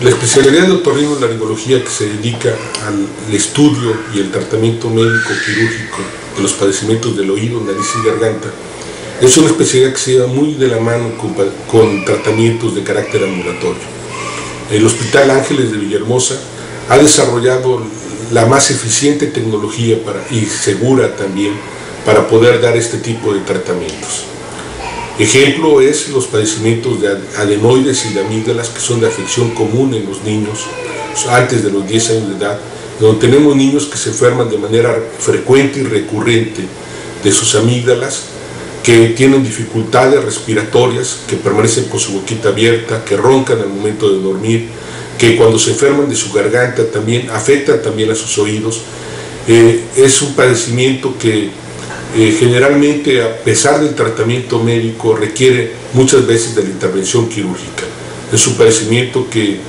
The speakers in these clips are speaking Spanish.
La especialidad de otorrinolaringología, que se dedica al estudio y el tratamiento médico quirúrgico de los padecimientos del oído, nariz y garganta, es una especialidad que se lleva muy de la mano con tratamientos de carácter ambulatorio. El Hospital Ángeles de Villahermosa ha desarrollado la más eficiente tecnología y segura también para poder dar este tipo de tratamientos. Ejemplo es los padecimientos de adenoides y de amígdalas, que son de afección común en los niños antes de los 10 años de edad, donde tenemos niños que se enferman de manera frecuente y recurrente de sus amígdalas, que tienen dificultades respiratorias, que permanecen con su boquita abierta, que roncan al momento de dormir, que cuando se enferman de su garganta también afectan también a sus oídos. Es un padecimiento que generalmente, a pesar del tratamiento médico, requiere muchas veces de la intervención quirúrgica. Es un padecimiento que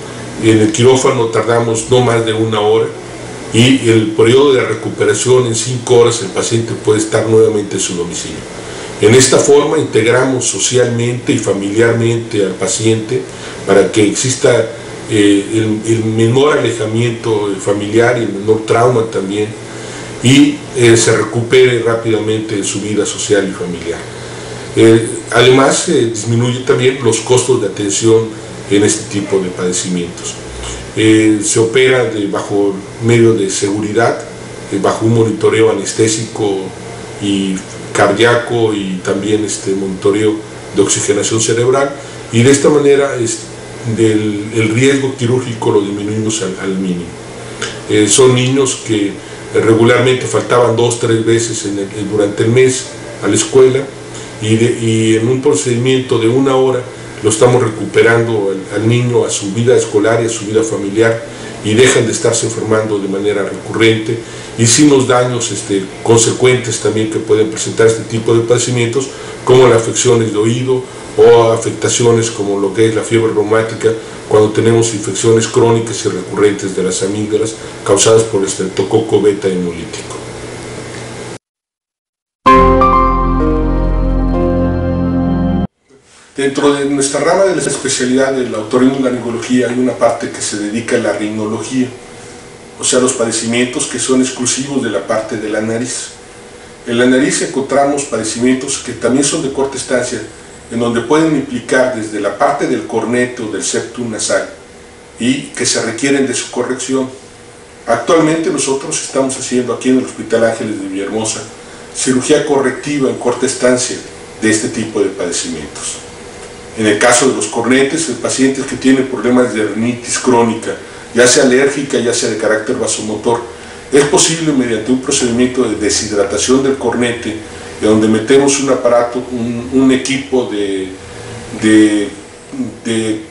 en el quirófano tardamos no más de 1 hora, y el periodo de recuperación, en 5 horas el paciente puede estar nuevamente en su domicilio. En esta forma integramos socialmente y familiarmente al paciente para que exista el menor alejamiento familiar y el menor trauma también, y se recupere rápidamente en su vida social y familiar. Además, disminuye también los costos de atención en este tipo de padecimientos. Se opera bajo medio de seguridad, bajo un monitoreo anestésico y cardíaco, y también monitoreo de oxigenación cerebral, y de esta manera el riesgo quirúrgico lo disminuimos al mínimo. Son niños que regularmente faltaban 2 o 3 veces durante el mes a la escuela, y en un procedimiento de 1 hora lo estamos recuperando al niño a su vida escolar y a su vida familiar, y dejan de estarse enfermando de manera recurrente, y sin los daños consecuentes también que pueden presentar este tipo de padecimientos, como las afecciones de oído o afectaciones como lo que es la fiebre reumática, cuando tenemos infecciones crónicas y recurrentes de las amígdalas causadas por el estreptococo beta hemolítico. Dentro de nuestra rama de la especialidad de la otorrinolaringología hay una parte que se dedica a la rinología, o sea, los padecimientos que son exclusivos de la parte de la nariz. En la nariz encontramos padecimientos que también son de corta estancia, en donde pueden implicar desde la parte del cornete o del septum nasal, y que se requieren de su corrección. Actualmente nosotros estamos haciendo aquí en el Hospital Ángeles de Villahermosa cirugía correctiva en corta estancia de este tipo de padecimientos. En el caso de los cornetes, el paciente que tiene problemas de rinitis crónica, ya sea alérgica, ya sea de carácter vasomotor, es posible mediante un procedimiento de deshidratación del cornete, donde metemos un aparato, un equipo de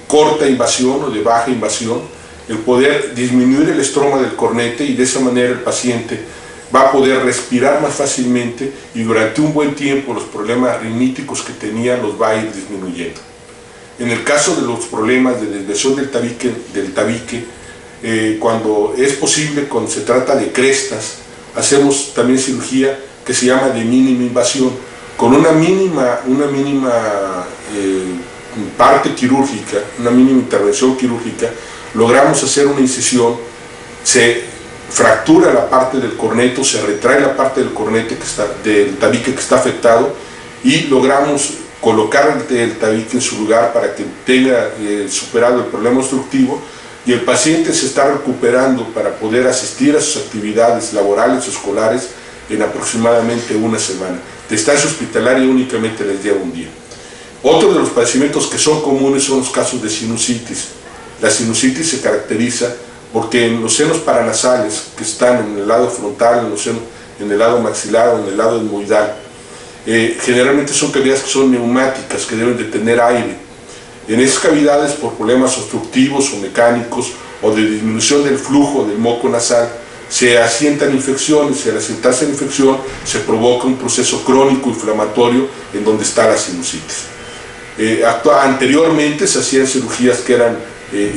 corta invasión o de baja invasión, el poder disminuir el estroma del cornete, y de esa manera el paciente va a poder respirar más fácilmente, y durante un buen tiempo los problemas riníticos que tenía los va a ir disminuyendo. En el caso de los problemas de desviación del tabique, cuando es posible, cuando se trata de crestas, hacemos también cirugía que se llama de mínima invasión. Con una mínima parte quirúrgica, una mínima intervención quirúrgica, logramos hacer una incisión, se fractura la parte del corneto, se retrae la parte del cornete del tabique que está afectado, y logramos colocar el tabique en su lugar para que tenga superado el problema obstructivo, y el paciente se está recuperando para poder asistir a sus actividades laborales o escolares en aproximadamente 1 semana. De estancia hospitalaria únicamente les lleva 1 día. Otro de los padecimientos que son comunes son los casos de sinusitis. La sinusitis se caracteriza porque en los senos paranasales, que están en el lado frontal, en el lado maxilar o en el lado etmoidal, generalmente son cavidades que son neumáticas, que deben de tener aire. En esas cavidades, por problemas obstructivos o mecánicos, o de disminución del flujo del moco nasal, se asientan infecciones, y al asientarse la infección se provoca un proceso crónico inflamatorio en donde está la sinusitis. Anteriormente se hacían cirugías que eran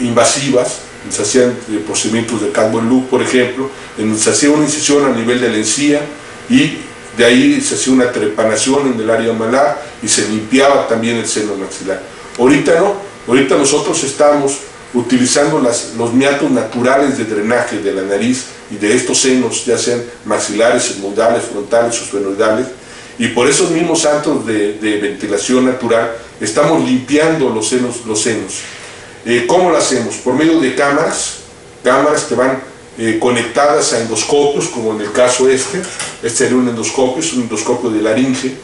invasivas, se hacían procedimientos de Catherine, por ejemplo, en donde se hacía una incisión a nivel de la encía, y de ahí se hacía una trepanación en el área malar, y se limpiaba también el seno maxilar. Ahorita no, ahorita nosotros estamos utilizando los meatos naturales de drenaje de la nariz y de estos senos, ya sean maxilares, segmundales, frontales o sfenoidales, y por esos mismos antros de ventilación natural estamos limpiando los senos. ¿Cómo lo hacemos? Por medio de cámaras que van conectadas a endoscopios, como en el caso este sería un endoscopio, es un endoscopio de laringe,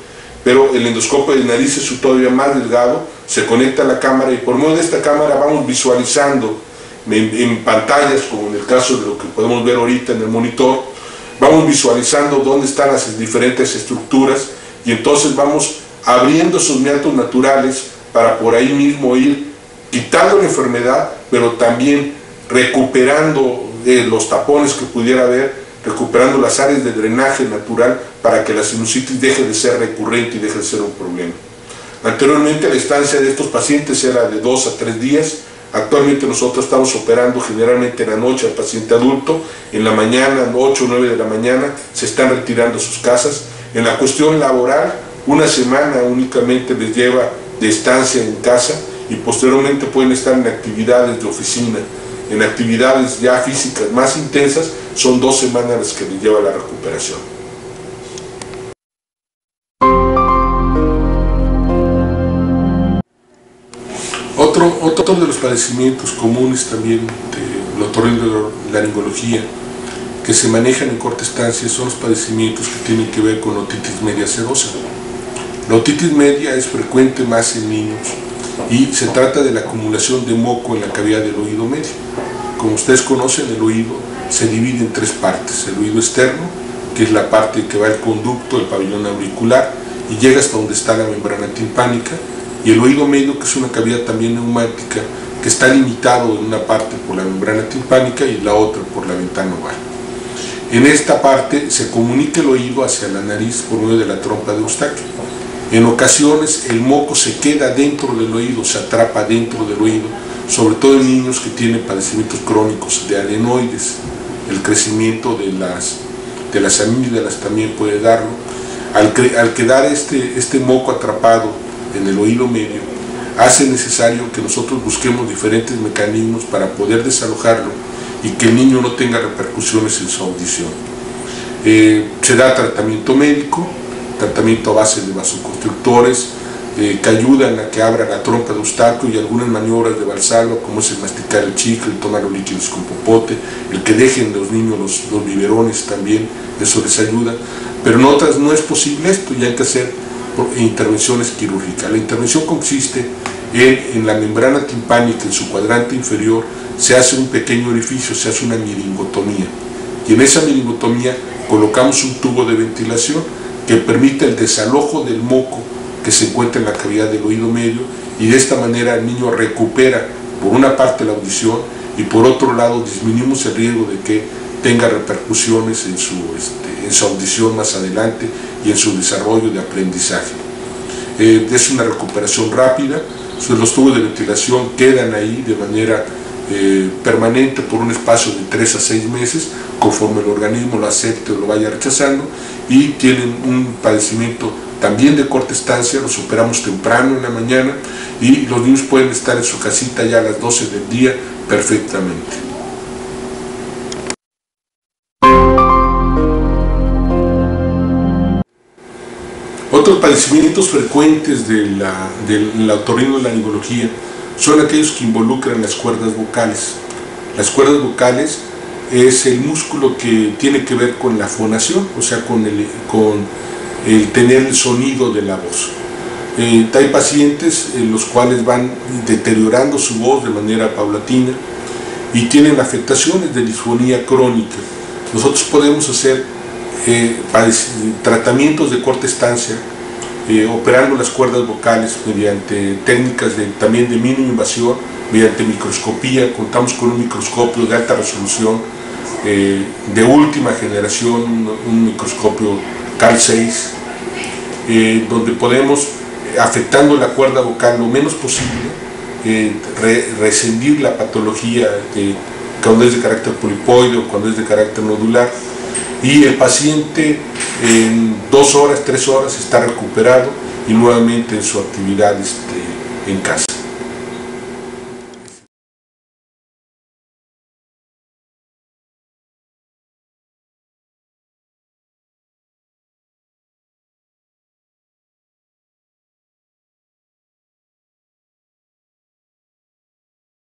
pero el endoscopio de nariz es todavía más delgado, se conecta a la cámara y por medio de esta cámara vamos visualizando en pantallas, como en el caso de lo que podemos ver ahorita en el monitor, vamos visualizando dónde están las diferentes estructuras y entonces vamos abriendo esos meatos naturales para por ahí mismo ir quitando la enfermedad, pero también recuperando los tapones que pudiera haber, recuperando las áreas de drenaje natural para que la sinusitis deje de ser recurrente y deje de ser un problema. Anteriormente la estancia de estos pacientes era de 2 a 3 días, actualmente nosotros estamos operando generalmente en la noche al paciente adulto, en la mañana, 8 o 9 de la mañana, se están retirando a sus casas. En la cuestión laboral, una semana únicamente les lleva de estancia en casa y posteriormente pueden estar en actividades de oficina. En actividades ya físicas más intensas son 2 semanas las que les lleva la recuperación. Otro de los padecimientos comunes también de la otorrinolaringología que se manejan en corta estancia son los padecimientos que tienen que ver con otitis media serosa. La otitis media es frecuente más en niños y se trata de la acumulación de moco en la cavidad del oído medio. Como ustedes conocen, el oído se divide en 3 partes: el oído externo, que es la parte que va al conducto del pabellón auricular y llega hasta donde está la membrana timpánica, y el oído medio, que es una cavidad también neumática que está limitado en una parte por la membrana timpánica y la otra por la ventana oval. En esta parte se comunica el oído hacia la nariz por medio de la trompa de Eustaquio. En ocasiones el moco se queda dentro del oído, se atrapa dentro del oído, sobre todo en niños que tienen padecimientos crónicos de adenoides. El crecimiento de las amígdalas también puede darlo. Al quedar este moco atrapado en el oído medio, hace necesario que nosotros busquemos diferentes mecanismos para poder desalojarlo y que el niño no tenga repercusiones en su audición. Se da tratamiento médico, tratamiento a base de vasoconstrictores, que ayudan a que abra la trompa de Eustaquio, y algunas maniobras de Valsalva, como es el masticar el chicle, el tomar los líquidos con popote, el que dejen los niños los biberones también, eso les ayuda. Pero en otras no es posible esto y hay que hacer intervenciones quirúrgicas. La intervención consiste en la membrana timpánica, en su cuadrante inferior, se hace un pequeño orificio, se hace una miringotomía, y en esa miringotomía colocamos un tubo de ventilación que permite el desalojo del moco que se encuentra en la cavidad del oído medio, y de esta manera el niño recupera por una parte la audición y por otro lado disminuimos el riesgo de que tenga repercusiones en su audición más adelante y en su desarrollo de aprendizaje. Es una recuperación rápida. Los tubos de ventilación quedan ahí de manera permanente por un espacio de 3 a 6 meses, conforme el organismo lo acepte o lo vaya rechazando, y tienen un padecimiento también de corta estancia. Los operamos temprano en la mañana y los niños pueden estar en su casita ya a las 12 del día perfectamente. Otros padecimientos frecuentes de la otorrinolaringología son aquellos que involucran las cuerdas vocales. Las cuerdas vocales es el músculo que tiene que ver con la fonación, o sea, con el tener el sonido de la voz. Hay pacientes en los cuales van deteriorando su voz de manera paulatina y tienen afectaciones de disfonía crónica. Nosotros podemos hacer tratamientos de corta estancia, operando las cuerdas vocales mediante técnicas también de mínima invasión, mediante microscopía. Contamos con un microscopio de alta resolución, de última generación, un microscopio Carl 6, donde podemos, afectando la cuerda vocal lo menos posible, rescindir la patología cuando es de carácter polipoide o cuando es de carácter nodular, y el paciente en 2 horas, 3 horas está recuperado y nuevamente en su actividad en casa.